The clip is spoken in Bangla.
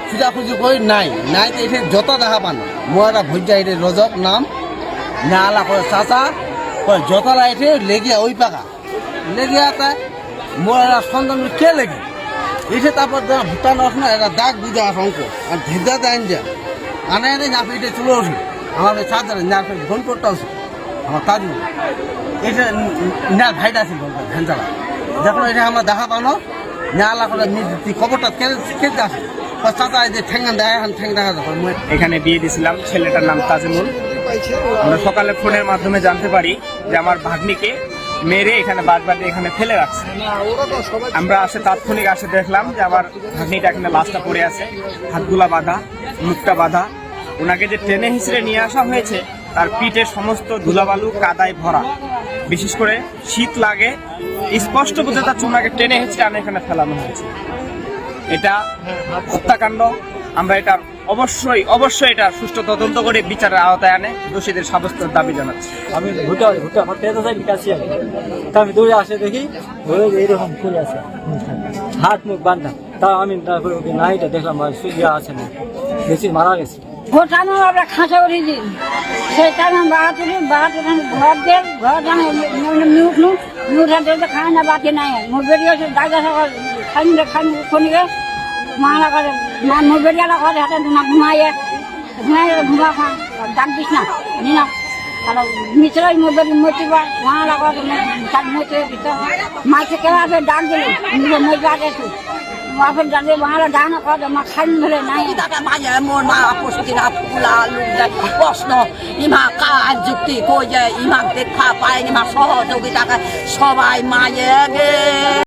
খুঁজাখুঁজি করি নাই নাই তো এখানে যত দেখা পানো মোরা ভুজা এটা রজব নাম না আলা করে চাচা যতলা এঠে লেগিয়া ওই পাকা লেগিয়া তাই মোরা সন্তান কে লেগে এসে তারপর ভুটান আসনা একটা দাগ বুঝা আছে অঙ্ক আর ভেজা দেন যা আনে এনে না এটা চলে ওঠে আমাদের চাচারা না ফোন করতে আসে আমার তাজু এটা না ভাইটা আছে ধ্যান চালা যখন এটা আমরা দেখা পানো না আলা করে খবরটা খেতে আসে চাচা এই যে ঠেঙ্গান দেখা ঠেং দেখা যখন এখানে বিয়ে দিয়েছিলাম ছেলেটার নাম তাজিমুল। আমরা সকালে ফোনের মাধ্যমে জানতে পারি যে আমার ভাগ্নিকে মেরে এখানে বাড়ি এখানে ফেলে রাখছে। আমরা তাৎক্ষণিক দেখলাম যে আমার ভাগ্নিটা এখানে লাশটা পড়ে আছে, হাতগুলা বাঁধা, মুখটা বাঁধা। ওনাকে যে ট্রেনে হিসেবে নিয়ে আসা হয়েছে তার পিঠে সমস্ত ধুলাবালু কাদায় ভরা, বিশেষ করে শীত লাগে, স্পষ্ট বোঝা যাচ্ছে ওনাকে ট্রেনে হিসেবে আনে এখানে ফেলানো হয়েছে। এটা হত্যাকাণ্ড। আমরা এটা অবশ্যই এটা সুষ্ঠু তদন্ত করে বিচারের আওতায় আনে দোষীদের সাব্যস্তের দাবি জানাচ্ছি। আমি আমি দৌড়ে আসে দেখি এইরকম ফুল আছে, হাত মুখ বান্ধা। তাও আমি তারপরে নাইটা দেখলাম সুইয়া আছে না, বেশি মারা গেছে। ভোটানো আমরা খাঁচা করে দিই, সেই টাইম বাহাতুরি ঘর দিয়ে ঘর জানে খায় না বাকি নাই মুখ বেরিয়ে দাগা থাকা খাই খনিকে মা লাগালে মুখ বেরিয়ে লাগালে হাতে ঘুমাই ঘুমা খা ডাক দিস না নি না আর মিশ্রাই মুখ বেরিয়ে মরতে মা লাগালে মরতে মাইকে কেউ আসে ডাক দিলি মরবে আগে একটু মাফের ডালে মারা ডানা করে মা খাই ধরে নাই মায়ের মোর মা পুষ্টিরা ফুলা লোক প্রশ্ন ইমা কাজ যুক্তি কই যে ইমা দেখা পায় ইমা সহযোগিতা সবাই মায়ে গে